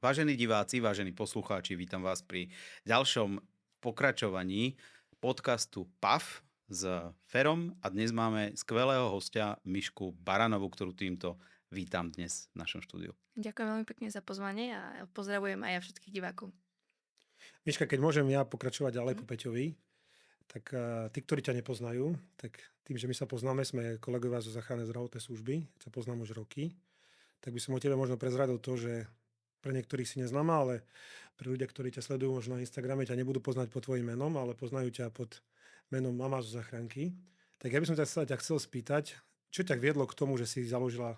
Vážení diváci, vážení poslucháči, vítam vás pri ďalšom pokračovaní podcastu PAF s Ferom a dnes máme skvelého hostia Mišku Baranovu, ktorú týmto vítam dnes v našom štúdiu. Ďakujem veľmi pekne za pozvanie a pozdravujem aj ja všetkých divákov. Miška, keď môžem ja pokračovať ďalej po Mhm. Peťovi, tak tí, ktorí ťa nepoznajú, tak tým, že my sa poznáme, sme kolegovia zo záchrannej zdravotnej služby, sa poznám už roky, tak by som o tebe možno prezradil to, že pre niektorých si neznáma, ale pre ľudia, ktorí ťa sledujú možno na Instagrame, ťa nebudú poznať pod tvojim menom, ale poznajú ťa pod menom Mama zo záchranky. Tak ja by som ťa chcel spýtať, čo ťa viedlo k tomu, že si založila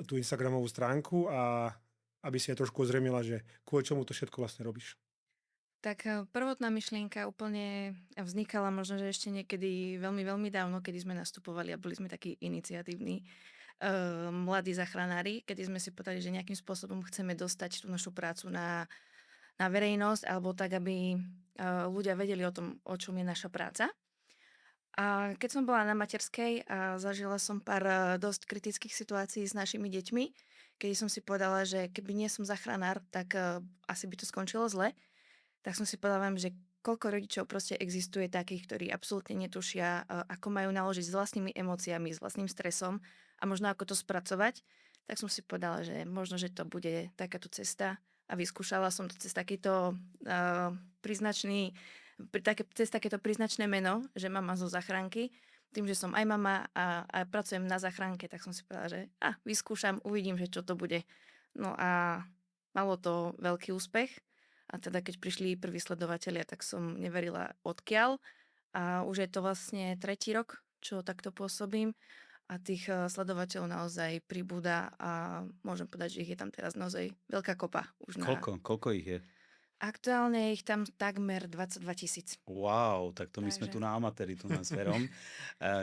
tú Instagramovú stránku a aby si aj trošku ozrejmila, že kvôli čomu to všetko vlastne robíš. Tak prvotná myšlienka úplne vznikala možno, že ešte niekedy veľmi, veľmi dávno, kedy sme nastupovali a boli sme takí iniciatívni mladí záchranári, kedy sme si povedali, že nejakým spôsobom chceme dostať tú našu prácu na verejnosť alebo tak, aby ľudia vedeli o tom, o čom je naša práca. A keď som bola na materskej a zažila som pár dosť kritických situácií s našimi deťmi, kedy som si povedala, že keby nie som záchranár, tak asi by to skončilo zle, tak som si povedala, že koľko rodičov proste existuje takých, ktorí absolútne netušia, ako majú naložiť s vlastnými emóciami, s vlastným stresom a možno ako to spracovať. Tak som si povedala, že možno, že to bude takáto cesta a vyskúšala som to cez takýto príznačný cez takéto príznačné meno, že mama zo záchranky. Tým, že som aj mama a pracujem na záchranke, tak som si povedala, že vyskúšam, uvidím, že čo to bude. No a malo to veľký úspech. A teda keď prišli prví sledovatelia, tak som neverila odkiaľ. A už je to vlastne 3. rok, čo takto pôsobím. A tých sledovateľov naozaj pribúda a môžem povedať, že ich je tam teraz naozaj veľká kopa. Koľko ich je? Aktuálne je ich tam takmer 22 000. Wow, tak to my sme Takže. tu na amatéri, tu na Ferom.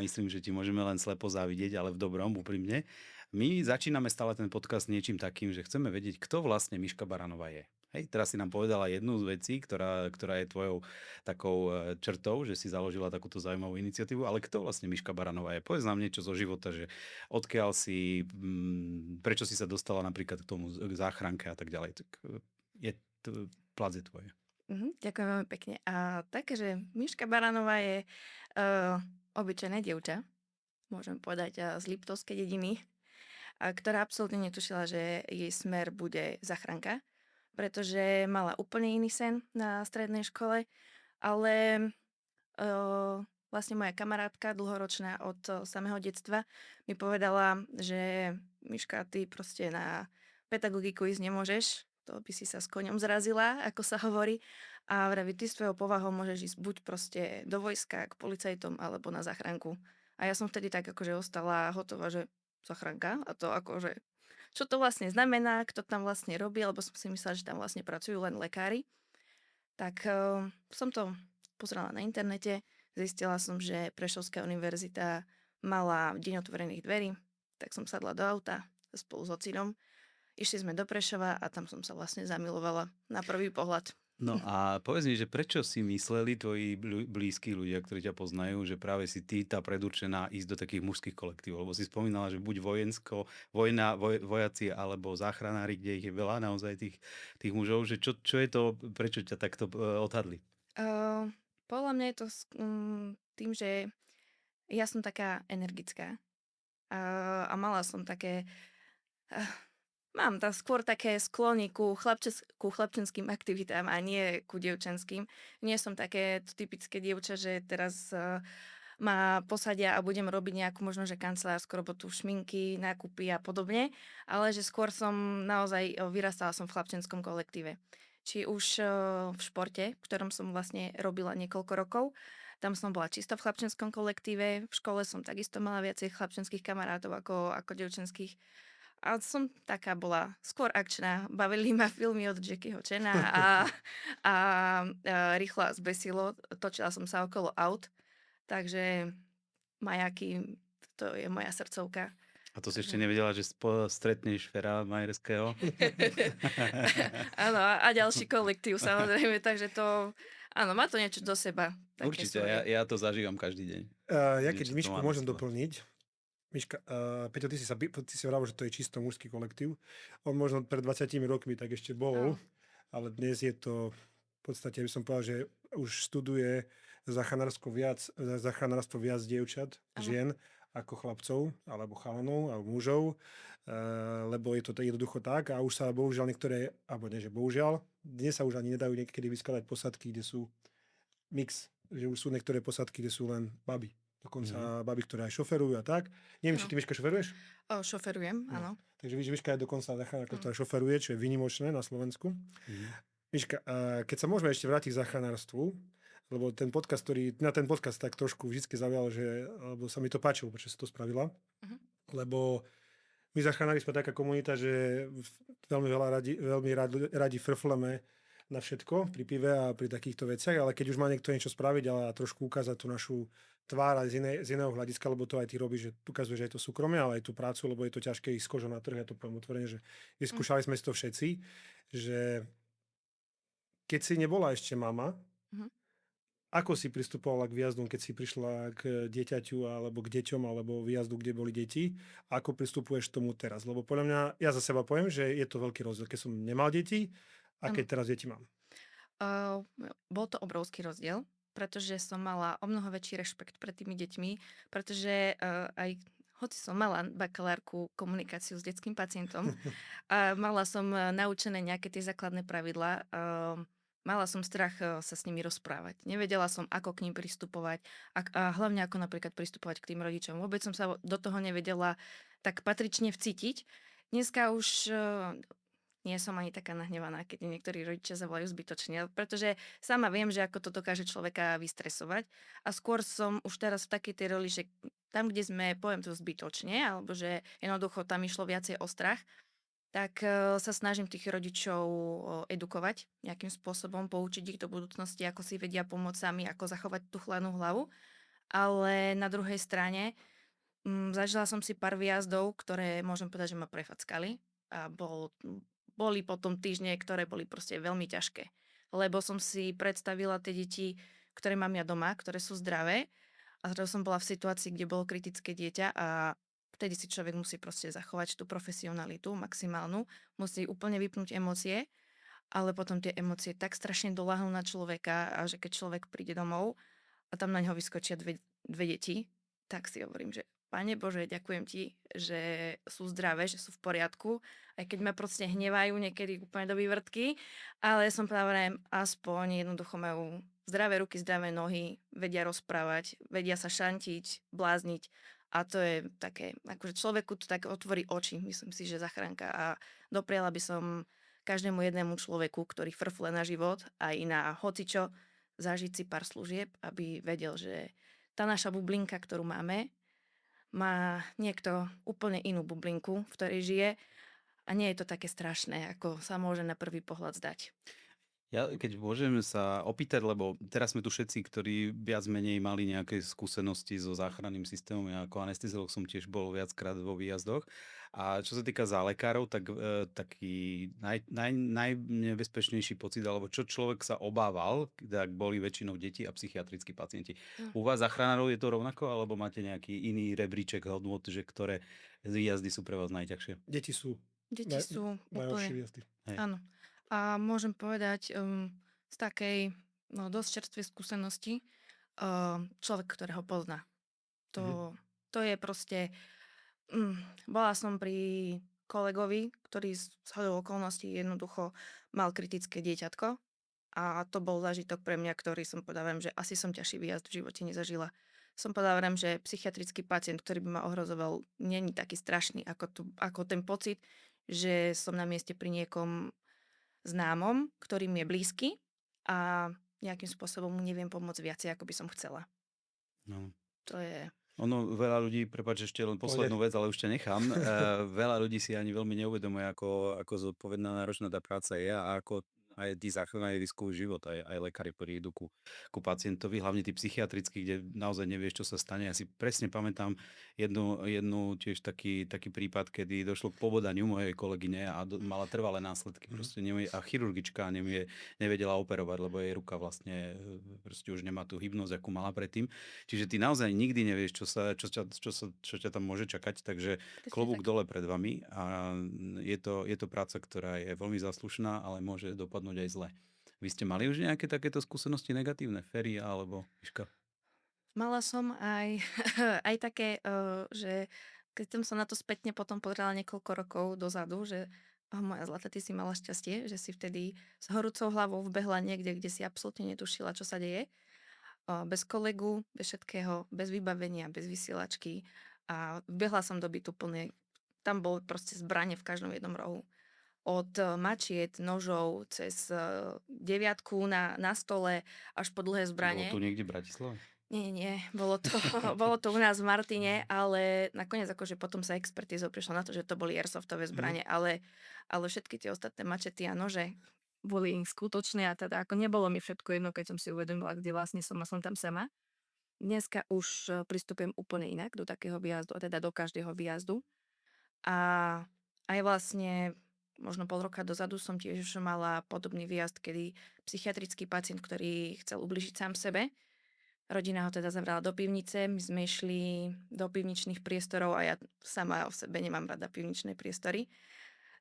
Myslím, že ti môžeme len slepo závidieť, ale v dobrom, úprimne. My začíname stále ten podcast niečím takým, že chceme vedieť, kto vlastne Miška Baranová je. Hej, teraz si nám povedala jednu z vecí, ktorá je tvojou takou črtou, že si založila takúto zaujímavú iniciatívu, ale kto vlastne Miška Baranová je? Povedz nám niečo zo života, že odkiaľ si, prečo si sa dostala napríklad k tomu, k záchranke a tak ďalej. Tak je plac je tvoje. Ďakujem veľmi pekne. A takže Miška Baranová je obyčajné dievča, môžem povedať, z Liptovskej dediny, ktorá absolútne netušila, že jej smer bude záchranka, pretože mala úplne iný sen na strednej škole, ale vlastne moja kamarátka, dlhoročná od samého detstva, mi povedala, že Miška, ty proste na pedagogiku ísť nemôžeš, to by si sa s koňom zrazila, ako sa hovorí. A vraví, ty s tvojou povahou môžeš ísť buď proste do vojska, k policajtom, alebo na záchranku. A ja som vtedy tak akože ostala hotová, že záchranka, a to akože, čo to vlastne znamená, kto tam vlastne robí, lebo som si myslela, že tam vlastne pracujú len lekári. Tak som to pozrela na internete, zistila som, že Prešovská univerzita mala deň otvorených dverí, tak som sadla do auta spolu s ocinom. Išli sme do Prešova a tam som sa vlastne zamilovala na prvý pohľad. No a povedz mi, že prečo si mysleli tvoji blízki ľudia, ktorí ťa poznajú, že práve si ty tá predurčená ísť do takých mužských kolektivov? Lebo si spomínala, že buď vojaci alebo záchranári, kde ich je veľa naozaj tých mužov, že čo je to, prečo ťa takto odhadli? Podľa mňa je to tým, že ja som taká energická a mala som také... Mám tam skôr také sklony ku chlapčenským aktivitám a nie ku dievčenským. Nie som také typické dievča, že teraz ma posadia a budem robiť nejakú možno, že kancelárskú robotu, šminky, nákupy a podobne, ale že skôr som naozaj vyrastala som v chlapčenskom kolektíve. Či už v športe, v ktorom som vlastne robila niekoľko rokov, tam som bola čisto v chlapčenskom kolektíve, v škole som takisto mala viacej chlapčenských kamarátov ako dievčenských. A som taká bola skôr akčná. Bavili ma filmy od Jackieho Chana a Rýchlo a zbesilo. Točila som sa okolo aut. Takže majaky, to je moja srdcovka. A to si ešte nevedela, že stretneš Fera Majerského? Áno, a ďalší kolektív samozrejme, takže to, áno, má to niečo do seba. Určite, ja to zažívam každý deň. Ja keď Niečo to Mišku má do môžem seba. doplniť, Miška, Peťo, ty si vravel, že to je čisto mužský kolektív. On možno pred 20 rokmi tak ešte bol, Áno. ale dnes je to, v podstate by som povedal, že už studuje záchranárstvo viac dievčat, Áno. žien, ako chlapcov, alebo chalanov, alebo mužov, lebo je to jednoducho tak a už sa bohužiaľ niektoré, alebo nie, že bohužiaľ, dnes sa už ani nedajú niekedy vyskladať posadky, kde sú mix, že už sú niektoré posadky, kde sú len baby. Dokonca baby, ktoré aj šoferujú a tak. Neviem, či No. ty, Miška, šoferuješ? Šoferujem, No. áno. Takže Miška je dokonca zachránárka, ktorá šoferuje, čo je výnimočné na Slovensku. Miška, keď sa môžeme ešte vrátiť k záchranárstvu, lebo na ten podcast tak trošku vždy zaujal, lebo sa mi to páčilo, prečo si to spravila. Mhm. Lebo my záchranári sme taká komunita, že veľmi radi frfleme na všetko pri pive a pri takýchto veciach, ale keď už má niekto niečo spraviť a trošku ukázať tú našu tvár aj z iného hľadiska, lebo to aj ty robíš, že ukazuješ aj to súkromie, ale aj tú prácu, lebo je to ťažké ísť s kožou na trh, ja to poviem otvorene, že vyskúšali sme si to všetci, že keď si nebola ešte mama, Mhm. ako si pristupovala k výjazdom, keď si prišla k dieťaťu alebo k deťom alebo výjazdu, kde boli deti? Ako pristupuješ k tomu teraz? Lebo podľa mňa, ja za seba poviem, že je to veľký rozdiel, keď som nemal deti a keď teraz deti mám. Bol to obrovský rozdiel, pretože som mala o mnoho väčší rešpekt pred tými deťmi, pretože aj hoci som mala bakalárku komunikáciu s detským pacientom a mala som naučené nejaké tie základné pravidlá, mala som strach sa s nimi rozprávať. Nevedela som, ako k ním pristupovať a hlavne ako napríklad pristupovať k tým rodičom. Vôbec som sa do toho nevedela tak patrične vcítiť. Dneska už nie som ani taká nahnevaná, keď niektorí rodičia zavolajú zbytočne, pretože sama viem, že ako to dokáže človeka vystresovať a skôr som už teraz v takej tej roli, že tam, kde sme, poviem to zbytočne, alebo že jednoducho tam išlo viacej o strach, tak sa snažím tých rodičov edukovať nejakým spôsobom, poučiť ich do budúcnosti, ako si vedia pomôcť sami, ako zachovať tú chladnú hlavu. Ale na druhej strane zažila som si pár výjazdov, ktoré môžem povedať, že ma prefackali a boli potom týždne, ktoré boli proste veľmi ťažké. Lebo som si predstavila tie deti, ktoré mám ja doma, ktoré sú zdravé a zrazu som bola v situácii, kde bolo kritické dieťa a vtedy si človek musí proste zachovať tú profesionalitu maximálnu, musí úplne vypnúť emócie, ale potom tie emócie tak strašne doľahnú na človeka a že keď človek príde domov a tam na ňo vyskočia dve deti, tak si hovorím, že Pane Bože, ďakujem ti, že sú zdravé, že sú v poriadku, aj keď ma proste hnevajú niekedy úplne do vývrtky, ale som práve aspoň jednoducho majú zdravé ruky, zdravé nohy, vedia rozprávať, vedia sa šantiť, blázniť a to je také, akože človeku to tak otvorí oči, myslím si, že zachránka a dopriala by som každému jednému človeku, ktorý frfle na život aj na hocičo, zažiť si pár služieb, aby vedel, že tá naša bublinka, ktorú máme, má niekto úplne inú bublinku, v ktorej žije a nie je to také strašné, ako sa môže na prvý pohľad zdať. Ja keď môžem sa opýtať, lebo teraz sme tu všetci, ktorí viac menej mali nejaké skúsenosti so záchranným systémom. Ja ako anesteziolog som tiež bol viackrát vo výjazdoch. A čo sa týka zálekárov, tak taký najnebezpečnejší pocit, alebo čo človek sa obával, tak boli väčšinou deti a psychiatrickí pacienti. U vás záchranárov je to rovnako, alebo máte nejaký iný rebríček hodnot, že ktoré výjazdy sú pre vás najťažšie? Deti sú Deti sú najhoršie úplne... výjazdy. Hej. Áno. A môžem povedať z takej dosť čerstvej skúsenosti človek, ktorého pozná. To je proste... bola som pri kolegovi, ktorý z hodou okolností jednoducho mal kritické dieťatko a to bol zážitok pre mňa, ktorý som povedala, že asi som ťažší výjazd v živote nezažila. Som povedala, že psychiatrický pacient, ktorý by ma ohrozoval, není taký strašný ako ten pocit, že som na mieste pri niekom známom, ktorý mi je blízky a nejakým spôsobom mu neviem pomôcť viacej, ako by som chcela. No. To je... Ono, veľa ľudí, prepáč ešte len poslednú vec, ale už ťa nechám. Veľa ľudí si ani veľmi neuvedomuje, ako zodpovedná náročná tá práca je a ako Aj tí záchranári riskujú život, aj lekári prídu ku pacientovi, hlavne tí psychiatrickí, kde naozaj nevieš, čo sa stane. Ja si presne pamätám jednu tiež taký prípad, kedy došlo k pobodaniu mojej kolegyne a mala trvalé následky. Proste a chirurgička nevedela operovať, lebo jej ruka vlastne proste už nemá tú hybnosť, akú mala predtým. Čiže ty naozaj nikdy nevieš, čo ťa tam môže čakať, takže Presne klobúk tak. dole pred vami a je to práca, ktorá je veľmi zaslušná, ale môže dopadnúť aj zle. Vy ste mali už nejaké takéto skúsenosti negatívne, Feri alebo Miška? Mala som aj, aj také, že keď som sa na to spätne potom pozrela niekoľko rokov dozadu, že moja zlata, ty si mala šťastie, že si vtedy s horúcou hlavou vbehla niekde, kde si absolútne netušila, čo sa deje. Bez kolegu, bez všetkého, bez vybavenia, bez vysielačky. A vbehla som do bytu plne. Tam bol proste zbranie v každom jednom rohu. Od mačiet, nožov, cez deviatku na stole, až po dlhé Bolo zbranie. tu niekde v Bratislave? Nie, bolo to, bolo to u nás v Martine, ale nakoniec akože potom sa expertizou prišlo na to, že to boli airsoftové zbranie, ale všetky tie ostatné mačety a nože boli skutočné a teda ako nebolo mi všetko jedno, keď som si uvedomila, kde vlastne som a som tam sama. Dneska už pristupujem úplne inak do takého výjazdu, a teda do každého výjazdu. A aj vlastne možno pol roka dozadu som tiež mala podobný výjazd, kedy psychiatrický pacient, ktorý chcel ubližiť sám sebe, rodina ho teda zavrala do pivnice, my sme išli do pivničných priestorov a ja sama o sebe nemám rada pivničné priestory.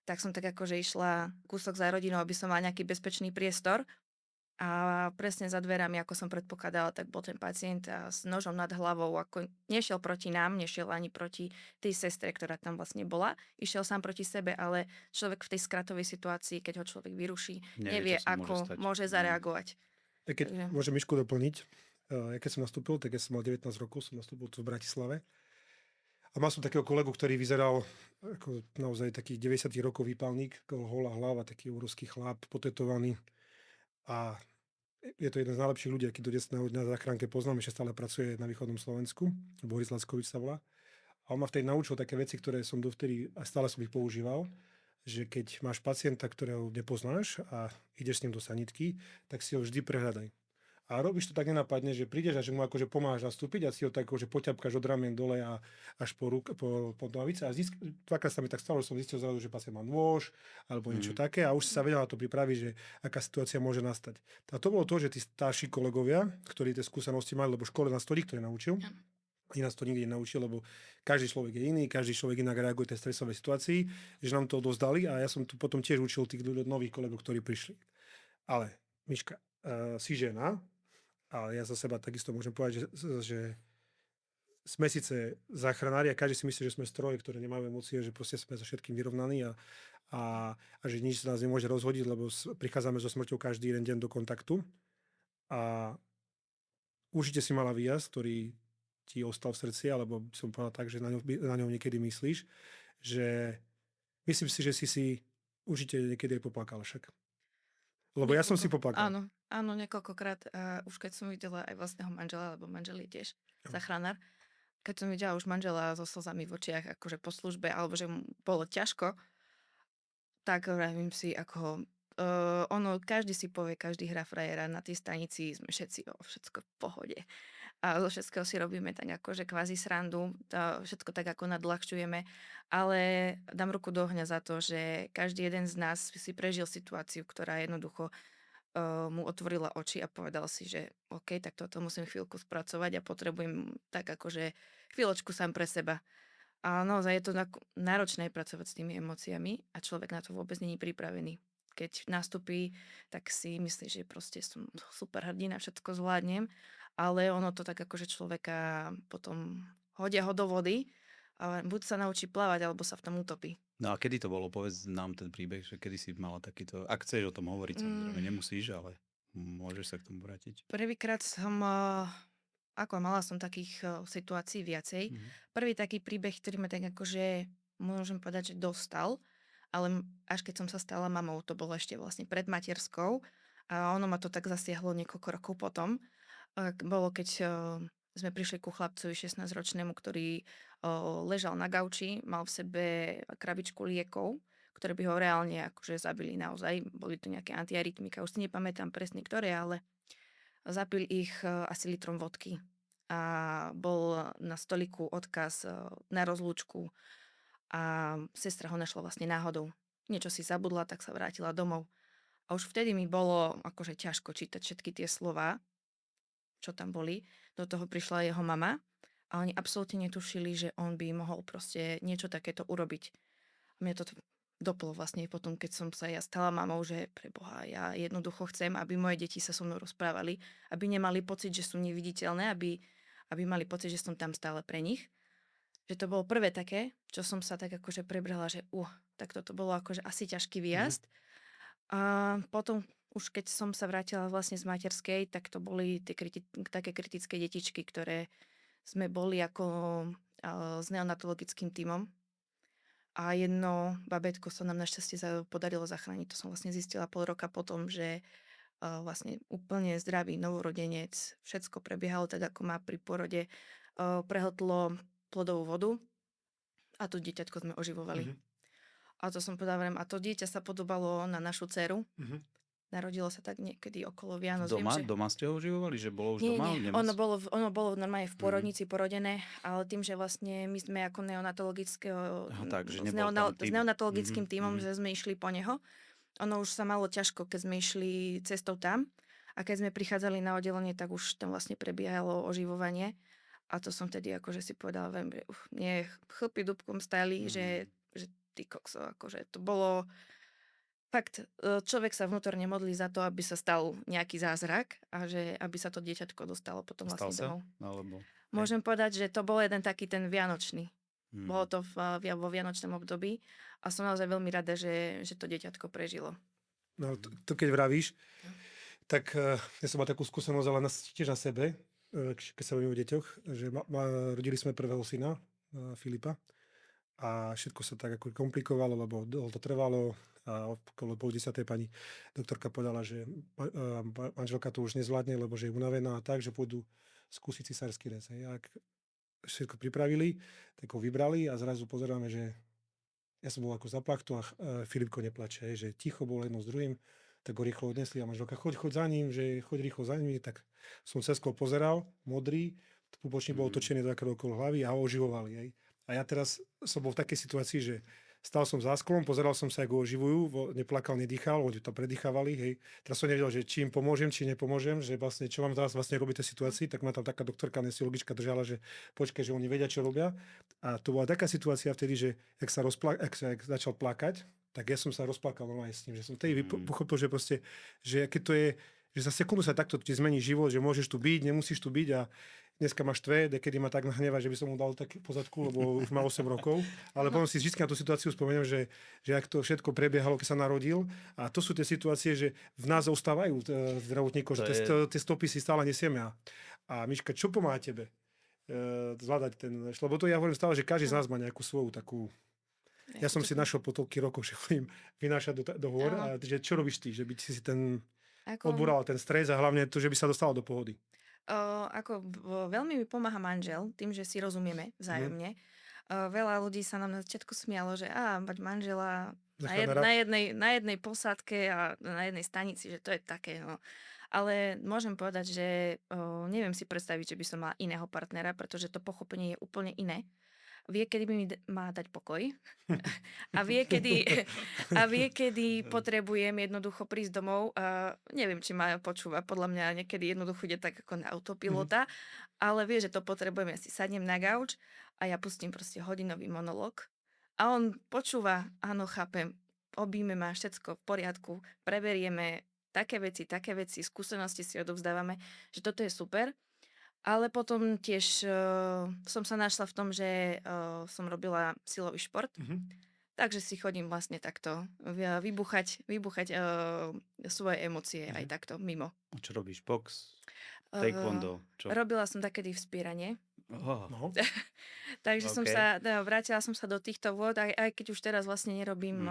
Tak som tak akože išla kúsok za rodinou, aby som mala nejaký bezpečný priestor. A presne za dverami, ako som predpokladala, tak bol ten pacient a s nožom nad hlavou, ako nešiel proti nám, nešiel ani proti tej sestre, ktorá tam vlastne bola. Išiel sám proti sebe, ale človek v tej skratovej situácii, keď ho človek vyruší, nevie, Čo sa môže ako stať. môže zareagovať. Keď Takže môžem Mišku doplniť, ja keď som nastúpil, tak ja som mal 19 rokov, som nastúpil tu v Bratislave. A mal som takého kolegu, ktorý vyzeral ako naozaj taký 90 rokov výpalník, holá hlava, taký úrovský chlap, potetovaný. A je to jeden z najlepších ľudí, aký dodnes na záchranke poznám, ešte stále pracuje na východnom Slovensku, Boris Lackovič sa volá. A on ma vtedy naučil také veci, ktoré som dovtedy, a stále som ich používal, že keď máš pacienta, ktorého nepoznáš a ideš s ním do sanitky, tak si ho vždy prehľadaj. A robíš to tak nenápadne, že prídeš a že mu akože pomáhaš nastúpiť a si ho tak akože poťapkáš od ramien dole a až po nohavice. A dvakrát sa mi tak stalo, že som zistil zrazu, že pacient má nôž alebo niečo také a už sa vedel na to pripraviť, že aká situácia môže nastať. A to bolo to, že tí starší kolegovia, ktorí tie skúsenosti mali, lebo v škole nás to nikto nenaučil, ani nás to nikdy nenaučil, lebo každý človek je iný, každý človek inak reaguje v tej stresovej situácii, že nám to odozdali a ja som tu potom tiež učil tých nových kolegov, ktorí prišli. Ale Miška, si žena, ale ja za seba takisto môžem povedať, že sme síce záchranári a každý si myslí, že sme stroje, ktoré nemajú emócie, že proste sme so všetkým vyrovnaní a že nič sa nás nemôže rozhodiť, lebo prichádzame so smrťou každý jeden deň do kontaktu. A určite si mala výjazd, ktorý ti ostal v srdci, alebo som povedal tak, že na ňom niekedy myslíš, že myslím si, že si určite niekedy aj poplakala však. Lebo ja som si poplakal. Áno, niekoľkokrát. Už keď som videla aj vlastného manžela, lebo manžel je tiež záchranár, keď som videla už manžela so slzami v očiach, akože po službe, alebo že mu bolo ťažko, tak vravím si, ako každý si povie, každý hrá frajera, na tej stanici sme všetci všetko v pohode. A zo všetkého si robíme tak akože kvázi srandu, to všetko tak ako nadľahčujeme, ale dám ruku do ohňa za to, že každý jeden z nás si prežil situáciu, ktorá jednoducho mu otvorila oči a povedal si, že OK, tak toto musím chvíľku spracovať a potrebujem tak akože chvíľočku sám pre seba. A naozaj je to náročné pracovať s tými emóciami a človek na to vôbec není pripravený. Keď nastupí, tak si myslí, že proste som super hrdina, všetko zvládnem, ale ono to tak akože človeka potom hodia ho do vody a buď sa naučí plávať, alebo sa v tom utopí. No a kedy to bolo? Povedz nám ten príbeh, že kedy si mala takýto... Ak chceš o tom hovoriť, samozrejme nemusíš, ale môžeš sa k tomu vrátiť. Prvýkrát som... mala som takých situácií viacej. Prvý taký príbeh, ktorý ma tak akože, môžem povedať, že dostal, ale až keď som sa stala mamou, to bolo ešte vlastne pred materskou a ono ma to tak zasiahlo niekoľko rokov potom. Bolo, keď sme prišli ku chlapcovi 16-ročnému, ktorý ležal na gauči, mal v sebe krabičku liekov, ktoré by ho reálne akože zabili naozaj. Boli to nejaké antiarytmika, už si nepamätám presne ktoré, ale zapil ich asi litrom vodky. A bol na stoliku odkaz na rozlúčku a sestra ho našla vlastne náhodou. Niečo si zabudla, tak sa vrátila domov. A už vtedy mi bolo akože ťažko čítať všetky tie slová, čo tam boli. Do toho prišla jeho mama a oni absolútne netušili, že on by mohol proste niečo takéto urobiť. A mne to doplo vlastne potom, keď som sa ja stala mamou, že preboha, ja jednoducho chcem, aby moje deti sa so mnou rozprávali, aby nemali pocit, že sú neviditeľné, aby mali pocit, že som tam stále pre nich. Že to bolo prvé také, čo som sa tak akože prebrala, že tak toto bolo akože asi ťažký výjazd. A potom už keď som sa vrátila vlastne z materskej, tak to boli tie také kritické detičky, ktoré sme boli ako s neonatologickým tímom. A jedno babetko sa nám našťastie podarilo zachrániť. To som vlastne zistila pol roka potom, že vlastne úplne zdravý novorodenec, všetko prebiehalo tak, ako má pri porode. Prehltlo plodovú vodu a to dieťatko sme oživovali. A to som povedala, a to dieťa sa podobalo na našu dceru. Narodilo sa tak niekedy okolo Vianoc. Doma ste ho oživovali? Že bolo už Nie, doma? nie. Ono bolo normálne v porodnici porodené, ale tým, že vlastne my sme ako s neonatologickým tímom, že sme išli po neho, ono už sa malo ťažko, keď sme išli cestou tam a keď sme prichádzali na oddelenie, tak už tam vlastne prebiehalo oživovanie. A to som tedy akože si povedala, že nie, chlpy dúbkom stali, že ty kokso, akože to bolo fakt, človek sa vnútorne modlí za to, aby sa stal nejaký zázrak a že aby sa to dieťatko dostalo potom vlastne domov. Môžem povedať, že to bol jeden taký ten vianočný. Bolo to vo vianočnom období a som naozaj veľmi rada, že to dieťatko prežilo. No to keď vravíš, tak ja som mal takú skúsenosť, ale tiež na sebe, keď sa bavíme o deťoch, že rodili sme prvého syna, Filipa, a všetko sa tak ako komplikovalo, lebo to trvalo a okolo 9:30 pani doktorka povedala, že manželka to už nezvládne, lebo že je unavená a tak, že pôjdu skúsiť cisársky rez. Ak všetko pripravili, tak ho vybrali a zrazu pozeráme, že ja som bol ako zaplachtu a Filipko neplače, že ticho bol jedno s druhým, tak ho rýchlo odnesli a manželka, choď za ním, že choď rýchlo za ním, tak som cez sklo pozeral, modrý, pupočník bol otočený okolo hlavy a ho oživovali. Hej. A ja teraz som bol v takej situácii, že stál som za sklom, pozeral som sa, ako ho oživujú, neplakal, nedýchal, oni to predýchávali, hej. Teraz som nevedel, že či im pomôžem, či nepomôžem, že vlastne, čo mám teraz vlastne robiť v tej situácii, tak ma tam taká doktorka anesteziologička držala, že počkaj, že oni vedia, čo robia. A to bola taká situácia vtedy, že ak začal plakať, tak ja som sa rozplakal normálne s ním, že som vtedy pochopil, že proste, že keď to je, že za sekundu sa takto ti zmení život, že môžeš tu byť, nemusíš tu byť a dneska máš tvé, kedy ma tak nahneva, že by som mu dal tak pozadku, lebo už má 8 rokov. Ale potom si vždy na tú situáciu spomeniem, že ak to všetko prebiehalo, keď sa narodil. A to sú tie situácie, že v nás ostávajú zdravotníkov, že tie stopy si stále nesieme. A Miška, čo pomáha tebe zvládať ten... Lebo to ja hovorím stále, že každý z nás má nejakú svoju takú... Ja som si našiel po toľkých rokoch, že chodím vynášať do hôr. A že čo robíš ty? Že by si ten odbúral ten stres a hlavne to, že by sa dostala do pohody. Veľmi mi pomáha manžel, tým, že si rozumieme vzájomne. Veľa ľudí sa nám na začiatku smialo, že mať manžela na jednej posádke a na jednej stanici, že to je také. No. Ale môžem povedať, že neviem si predstaviť, že by som mala iného partnera, pretože to pochopenie je úplne iné. Vie, kedy by mi má dať pokoj a vie, kedy potrebujem jednoducho prísť domov. Neviem, či ma počúva, podľa mňa niekedy jednoducho ide tak ako na autopilota, ale vie, že to potrebujem. Ja si sadnem na gauč a ja pustím proste hodinový monológ a on počúva, áno, chápem, objíme ma, všetko v poriadku, preberieme také veci, skúsenosti si odovzdávame, že toto je super. Ale potom tiež som sa našla v tom, že som robila silový šport. Takže si chodím vlastne takto vybuchať svoje emócie aj takto mimo. A čo robíš? Box? Taekwondo? Čo? Robila som takedy vzpieranie. Takže vrátila som sa do týchto vôd, aj keď už teraz vlastne nerobím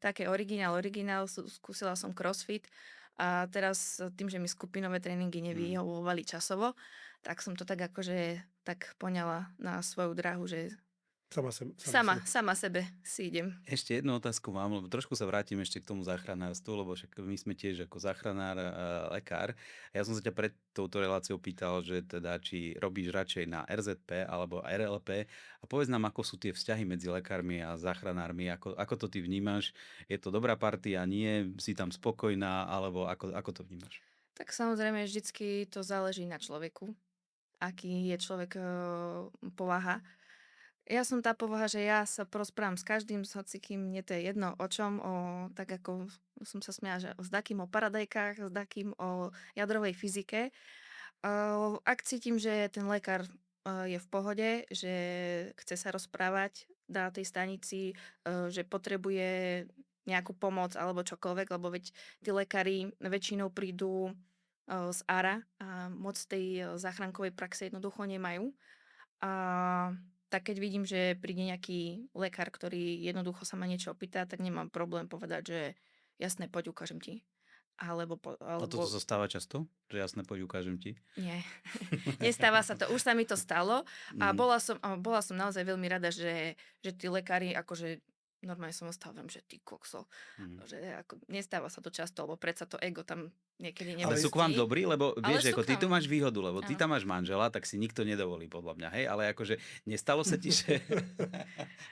také originál. Skúsila som crossfit. A teraz tým, že mi skupinové tréningy nevyhovovali časovo, tak som to tak akože tak poňala na svoju dráhu, že Sama sebe. Sama sebe si idem. Ešte jednu otázku mám, lebo trošku sa vrátim ešte k tomu záchranárstvu, lebo však my sme tiež ako záchranár, lekár. Ja som sa ťa pred touto reláciou pýtal, že teda či robíš radšej na RZP alebo RLP a povedz nám, ako sú tie vzťahy medzi lekármi a záchranármi, ako to ty vnímaš? Je to dobrá partia, nie? Si tam spokojná, alebo ako to vnímaš? Tak samozrejme, vždycky to záleží na človeku, aký je človek povaha. Ja som tá povaha, že ja sa porozprávam s každým, s hocikým, mne to je jedno o čom, tak ako som sa smiala, že s takým o paradajkách, s takým o jadrovej fyzike. Ak cítim, že ten lekár je v pohode, že chce sa rozprávať na tej stanici, že potrebuje nejakú pomoc alebo čokoľvek, lebo veď tí lekári väčšinou prídu z ARA a moc tej záchrankovej praxe jednoducho nemajú. A tak keď vidím, že príde nejaký lekár, ktorý jednoducho sa ma niečo opýta, tak nemám problém povedať, že jasné, poď ukážem ti. Alebo, A toto alebo sa stáva často? Že jasné, poď ukážem ti. nie, nestáva sa to. Už sa mi to stalo a Mhm. bola som naozaj veľmi rada, že tí lekári, akože normálne som ostávam, že ty kokso, Mhm. že ako, nestáva sa to často, lebo predsa to ego tam niekedy Ale sú k vám nepustí. dobrí, lebo Ale vieš, sú ako ty k tu nám. máš výhodu, lebo ty Áno. tam máš manžela, tak si nikto nedovolí, podľa mňa, hej, ale akože nestalo sa ti, že...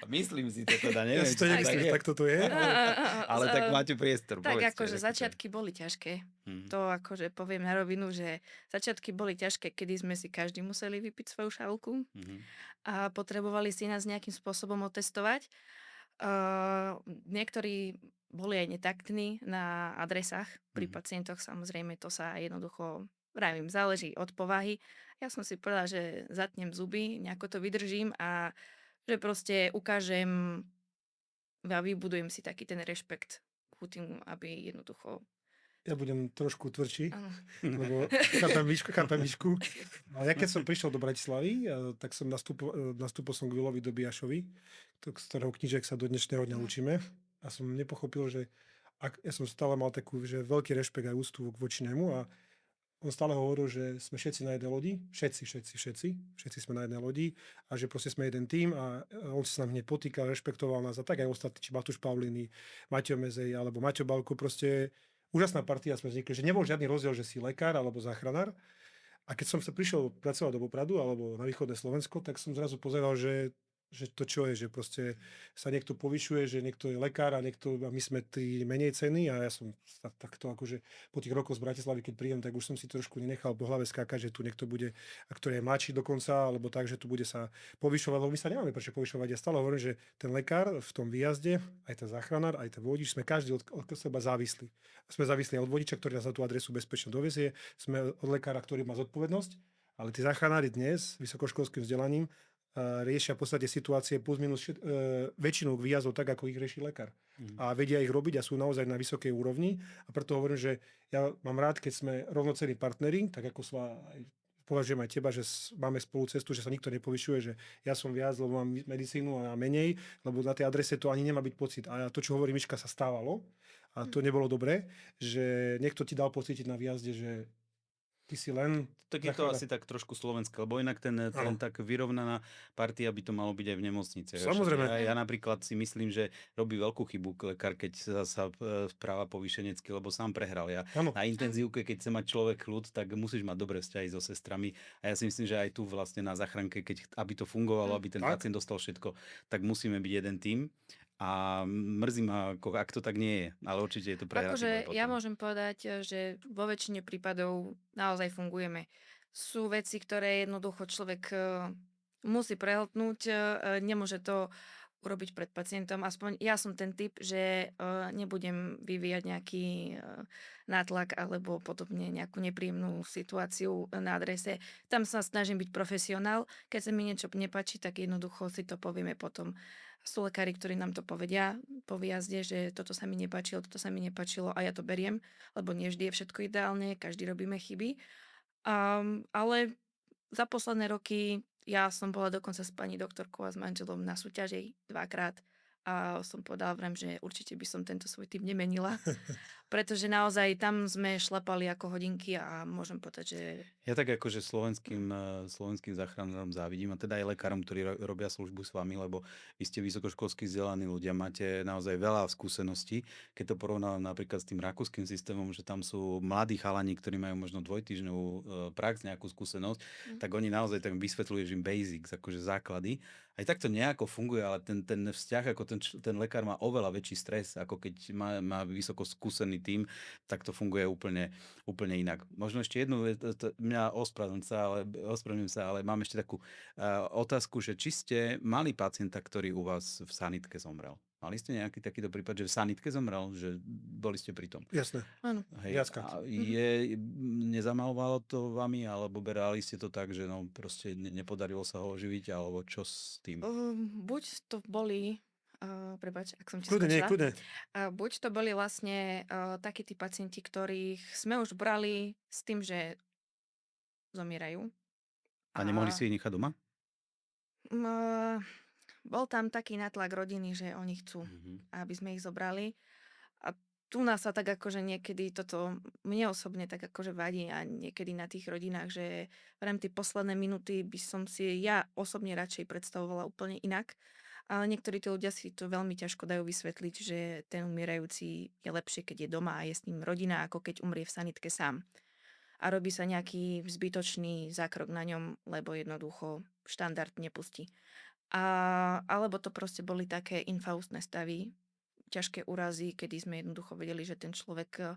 Myslím si to teda, Ja neviem, si to či to tak nemyslím, je. že takto to je, ale Ale tak máte priestor, Tak povedzte. akože ako to je. začiatky boli ťažké. Mhm. To akože poviem na rovinu, že začiatky boli ťažké, kedy sme si každý museli vypiť svoju šálku Mhm. a potrebovali si nás nejakým spôsobom otestovať. Niektorí boli aj netaktní na adresách pri Mhm. pacientoch, samozrejme to sa jednoducho, vravím, záleží od povahy. Ja som si povedala, že zatnem zuby, nejako to vydržím a že proste ukážem a vybudujem si taký ten rešpekt ku tým, aby jednoducho... ja budem trošku tvrdší, Áno. lebo chápem Mišku. A ja keď som prišiel do Bratislavy, tak som nastúpil som k Vilovi Dobiašovi, z ktorého knížek sa do dnešného dňa No. učíme. A som nepochopil, že ja som stále mal takú, že veľký rešpekt aj úctu voči nemu a on stále hovoril, že sme všetci na jednej lodi, všetci sme na jednej lodi a že proste sme jeden tím a on sa s nami hneď potýkal, rešpektoval nás a tak aj ostatní, či Matúš Pavliny, Maťo Mezej alebo Maťo Balko, proste úžasná partia sme vznikli, že nebol žiadny rozdiel, že si lekár alebo záchranár. A keď som sa prišiel pracovať do Popradu alebo na východné Slovensko, tak som zrazu pozeral, že to čo je, že proste sa niekto povyšuje, že niekto je lekár a my sme tí menej cení a ja som takto akože po tých rokoch z Bratislavy, keď príjem, tak už som si trošku nenechal po hlave skákať, že tu niekto bude, a ktorý je mladší dokonca, alebo tak, že tu bude sa povyšovať, lebo my sa nemáme prečo povyšovať. Ja stále hovorím, že ten lekár v tom výjazde, aj ten záchranár, aj ten vodič, sme každý od seba závislí. Sme závislí od vodiča, ktorý nás na tú adresu bezpečne dovezie, sme od lekára, ktorý má zodpovednosť, ale tí záchranári dnes vysokoškolským vzdelaním riešia v podstate situácie plus minus väčšinu výjazdov tak, ako ich rieši lekár. Mhm. A vedia ich robiť a sú naozaj na vysokej úrovni. A preto hovorím, že ja mám rád, keď sme rovnocenní partneri, tak ako považujem aj teba, že máme spolu cestu, že sa nikto nepovyšuje, že ja som viac, lebo mám medicínu a menej, lebo na tej adrese to ani nemá byť pocit. A to, čo hovorí Miška, sa stávalo a to nebolo dobré, že niekto ti dal pocítiť na výjazde, že ty si len... Tak je to asi tak trošku slovenské, lebo inak ten tak vyrovnaná partia by to malo byť aj v nemocnici. Samozrejme. Ja napríklad si myslím, že robí veľkú chybu lekár, keď sa správa povýšenecky, lebo sám prehral. Áno. Na intenzívke, keď chce mať človek kľud, tak musíš mať dobré vzťahy so sestrami. A ja si myslím, že aj tu vlastne na záchranke, aby to fungovalo, aby ten Tak. pacient dostal všetko, tak musíme byť jeden tím. A mrzí ma, ak to tak nie je, ale určite je to prehratý Akože boj ja potom. môžem povedať, že vo väčšine prípadov naozaj fungujeme. Sú veci, ktoré jednoducho človek musí prehltnúť, nemôže to urobiť pred pacientom. Aspoň ja som ten typ, že nebudem vyvíjať nejaký nátlak alebo podobne nejakú nepríjemnú situáciu na adrese. Tam sa snažím byť profesionál. Keď sa mi niečo nepáči, tak jednoducho si to povieme potom. Sú lekári, ktorí nám to povedia po výjazde, že toto sa mi nepáčilo, toto sa mi nepáčilo a ja to beriem, lebo nie vždy je všetko ideálne, každý robíme chyby. Ale za posledné roky ja som bola dokonca s pani doktorkou a s manželom na súťaži 2-krát a som povedala vrem, že určite by som tento svoj typ nemenila, pretože naozaj tam sme šlapali ako hodinky a môžem povedať, že Ja tak akože slovenským záchranárom závidím a teda aj lekárom, ktorí robia službu s vami, lebo vy ste vysokoškolsky vzdelaní ľudia, máte naozaj veľa skúseností. Keď to porovnávam napríklad s tým rakúskym systémom, že tam sú mladí chalani, ktorí majú možno dvojtýždňovú prax, nejakú skúsenosť, tak oni naozaj tak vysvetľujú, že im basics, akože základy. Aj tak to nejako funguje, ale ten vzťah, ako ten lekár má oveľa väčší stres, ako keď má vysoko skúsený tím, tak to funguje úplne inak. Možno ešte jednu vec, ospravedlňujem sa, ale mám ešte takú otázku, že či ste mali pacienta, ktorý u vás v sanitke zomrel? Mali ste nejaký takýto prípad, že v sanitke zomrel, že boli ste pri tom? Jasné, áno. Hej, viackrát. a nezamalovalo to vami, alebo berali ste to tak, že no proste nepodarilo sa ho oživiť, alebo čo s tým? Buď to boli, prepáč, ak som ti Kľudne, skočila. kľudne. Buď to boli vlastne takí tí pacienti, ktorých sme už brali s tým, že zomierajú. A nemohli si ich nechať doma? Bol tam taký natlak rodiny, že oni chcú, aby sme ich zobrali. A tu nás sa tak akože niekedy toto mne osobne tak akože vadí a niekedy na tých rodinách, že vrem tie posledné minúty by som si ja osobne radšej predstavovala úplne inak. Ale niektorí tí ľudia si to veľmi ťažko dajú vysvetliť, že ten umierajúci je lepšie, keď je doma a je s ním rodina, ako keď umrie v sanitke sám. A robí sa nejaký zbytočný zákrok na ňom, lebo jednoducho štandard nepustí. Alebo to proste boli také infaustné stavy, ťažké úrazy, kedy sme jednoducho vedeli, že ten človek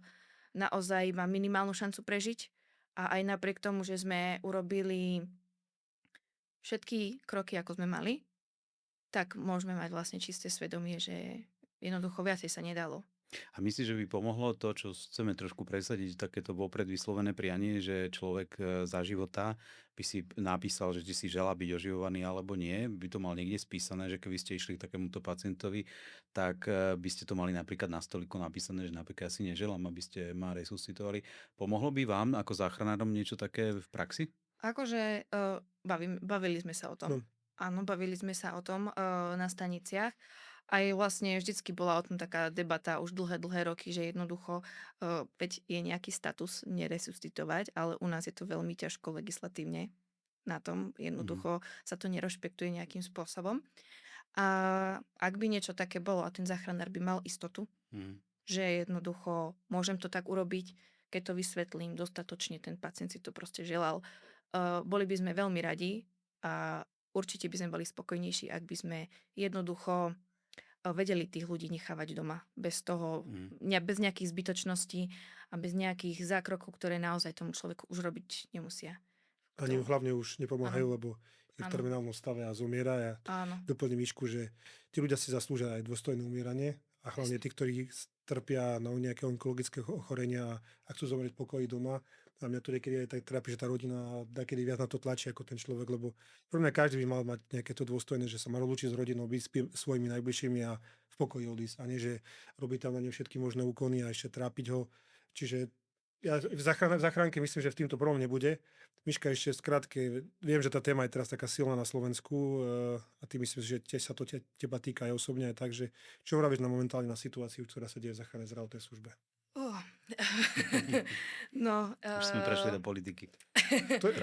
naozaj má minimálnu šancu prežiť. A aj napriek tomu, že sme urobili všetky kroky, ako sme mali, tak môžeme mať vlastne čisté svedomie, že jednoducho viacej sa nedalo. A myslíš, že by pomohlo to, čo chceme trošku presadiť, takéto vopred vyslovené prianie, že človek za života by si napísal, že či si želá byť oživovaný alebo nie, by to mal niekde spísané, že keby ste išli k takémuto pacientovi, tak by ste to mali napríklad na stoliku napísané, že napríklad si neželám, aby ste ma resuscitovali. Pomohlo by vám ako záchranárom niečo také v praxi? Akože bavili sme sa o tom. No. Áno, bavili sme sa o tom na staniciach. Aj vlastne vždycky bola o tom taká debata už dlhé roky, že jednoducho veď je nejaký status neresuscitovať, ale u nás je to veľmi ťažko legislatívne na tom. Jednoducho sa to nerešpektuje nejakým spôsobom. A ak by niečo také bolo a ten záchranár by mal istotu, že jednoducho môžem to tak urobiť, keď to vysvetlím dostatočne, ten pacient si to proste želal. Boli by sme veľmi radi a určite by sme boli spokojnejší, ak by sme jednoducho vedeli tých ľudí nechávať doma. Bez toho, bez nejakých zbytočností a bez nejakých zákrokov, ktoré naozaj tomu človeku už robiť nemusia. Ani hlavne už nepomáhajú, lebo je v terminálnom stave a zomiera. Ja doplním Mišku, že tí ľudia si zaslúžia aj dôstojné umieranie a hlavne tí, ktorí trpia na nejaké onkologické ochorenia a chcú zomrieť v pokoji doma. A mňa to niekedy aj tak trápi, že tá rodina niekedy viac na to tlačí ako ten človek, lebo pre mňa každý by mal mať nejaké to dôstojné, že sa má rozlúčiť s rodinou, byť s svojimi najbližšími a v pokoji odísť. A nie, že robí tam na ne všetky možné úkony a ešte trápiť ho. Čiže ja v záchranke myslím, že v týmto problém nebude. Miška, ešte skrátke, viem, že tá téma je teraz taká silná na Slovensku a ty myslím, že tiež sa to teba týka aj osobne aj tak, že čo hovoríš na momentálne na situáciu, ktorá sa deje v záchrannej zdravotnej službe? Už sme prešli do politiky.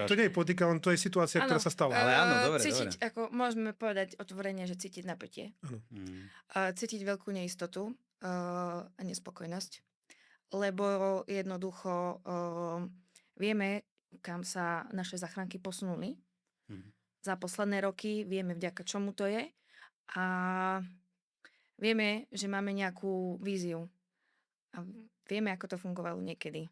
To nie je politika, len to je situácia, ktorá sa stala. Ale áno, dobre. Ako môžeme povedať otvorene, že cítiť napätie. Cítiť veľkú neistotu a nespokojnosť. Lebo jednoducho vieme, kam sa naše záchranky posunuli. Za posledné roky vieme, vďaka čomu to je. A vieme, že máme nejakú víziu. A vieme, ako to fungovalo niekedy.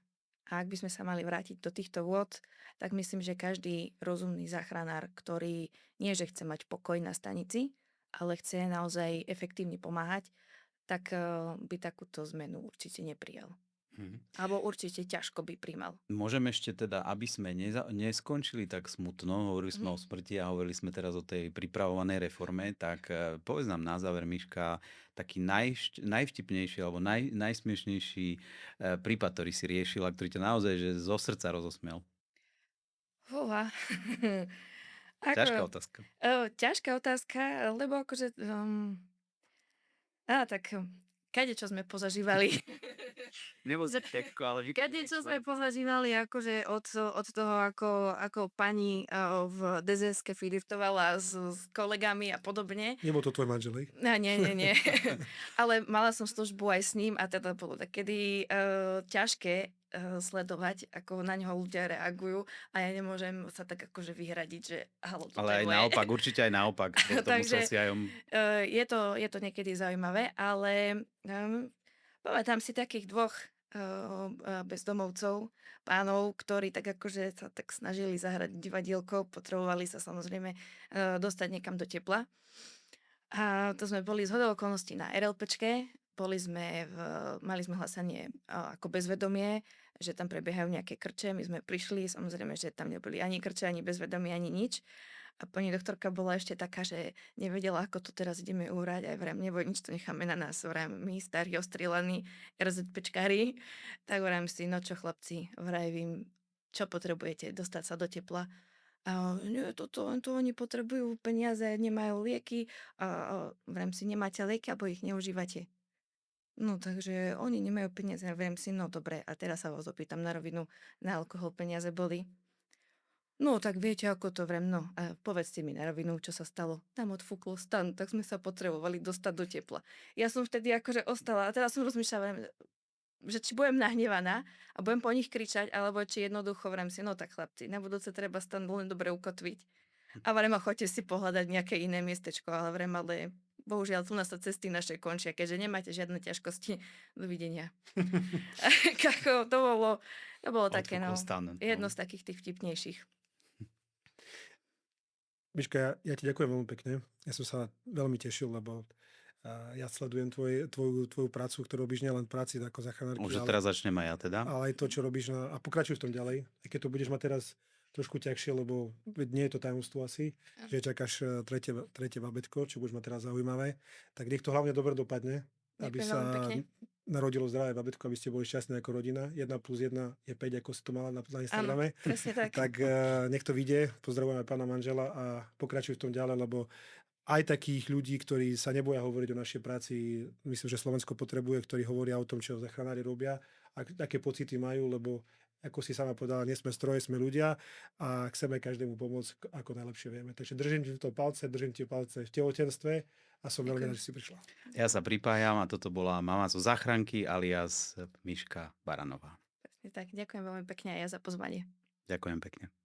A ak by sme sa mali vrátiť do týchto vôd, tak myslím, že každý rozumný záchranár, ktorý nie, že chce mať pokoj na stanici, ale chce naozaj efektívne pomáhať, tak by takúto zmenu určite neprijal. Alebo určite ťažko by primal. Môžeme ešte teda, aby sme neskončili tak smutno, hovorili sme o smrti a hovorili sme teraz o tej pripravovanej reforme, tak povedz nám na záver, Miška, taký najvtipnejší alebo najsmiešnejší prípad, ktorý si riešila, ktorý ťa naozaj že zo srdca rozosmiel. Fúha. Ťažká otázka. Ťažká otázka, lebo akože Tak kadečo sme pozažívali. Nemusíte, ale Kadečo sme pozažívali akože od toho, ako pani v DZS-ke flirtovala s kolegami a podobne. Nebol to tvoj manžel, hej? Nie. Ale mala som službu aj s ním a teda bolo takedy ťažké sledovať, ako na ňoho ľudia reagujú a ja nemôžem sa tak akože vyhradiť, že halo, toto Ale je aj moje. naopak, určite aj naopak. To musel Takže si aj on... je to niekedy zaujímavé, ale pamätám si takých dvoch bezdomovcov, pánov, ktorí tak akože sa tak snažili zahrať divadielko, potrebovali sa samozrejme dostať niekam do tepla. A to sme boli zhodou okolností na RLPčke, mali sme hlasanie ako bezvedomie, že tam prebiehajú nejaké krče, my sme prišli, samozrejme, že tam neboli ani krče, ani bezvedomie, ani nič. A pani doktorka bola ešte taká, že nevedela, ako to teraz ideme uhrať, aj vrem, neboj, nič to necháme na nás, vrem, my starí ostrielaní RZPčkári, tak vrem si, no čo chlapci, vravím, čo potrebujete, dostať sa do tepla. A nie, to oni potrebujú peniaze, nemajú lieky a vrem si, nemáte lieky, alebo ich neužívate. No, takže oni nemajú peniaze, ja vrem si, no dobre, a teraz sa vás opýtam na rovinu, na alkohol peniaze boli. No, tak viete, ako to vrem, no, a povedzte mi na rovinu, čo sa stalo. Tam odfúkol stan, tak sme sa potrebovali dostať do tepla. Ja som vtedy akože ostala, a teraz som rozmýšľala, vrem, že či budem nahnevaná a budem po nich kričať, alebo či jednoducho vrem si, no tak chlapci, na budúce treba stan len dobre ukotviť. A vrem, a choďte si pohľadať nejaké iné miestečko, ale vrem, ale bohužiaľ tu nás sa cesty naše končia, keďže nemáte žiadne ťažkosti. Dovidenia. To bolo také, no, Odfúkol stan. jedno z takých tých vtipnejších. Miška, ja ti ďakujem veľmi pekne. Ja som sa veľmi tešil, lebo ja sledujem tvoju prácu, ktorú robíš nielen v práci ako zachránarky, Už teraz začnem aj ja teda. ale aj to, čo robíš a pokračuj v tom ďalej. Aj keď to budeš mať teraz trošku ťažšie, lebo nie je to tajomstvo asi, že čakáš tretie babetko, čo budeš mať teraz zaujímavé. Tak nech to hlavne dobre dopadne, aby Ďakujem sa veľmi pekne. narodilo zdravé babetko, aby ste boli šťastní ako rodina. 1+1 je 5, ako si to mala na Áno, Instagrame. presne tak. Tak nech to vyjde. Pozdravujeme pána manžela a pokračuj v tom ďalej, lebo aj takých ľudí, ktorí sa neboja hovoriť o našej práci, myslím, že Slovensko potrebuje, ktorí hovoria o tom, čo záchranári robia a aké pocity majú, lebo ako si sama povedala, nie sme stroje, sme ľudia a chceme každému pomôcť, ako najlepšie vieme. Takže držím ti palce v tehotenstve a som veľmi rád, že si prišla. Ja sa pripájam a toto bola mama zo záchranky alias Miška Baranová. Presne tak. Ďakujem veľmi pekne aj ja za pozvanie. Ďakujem pekne.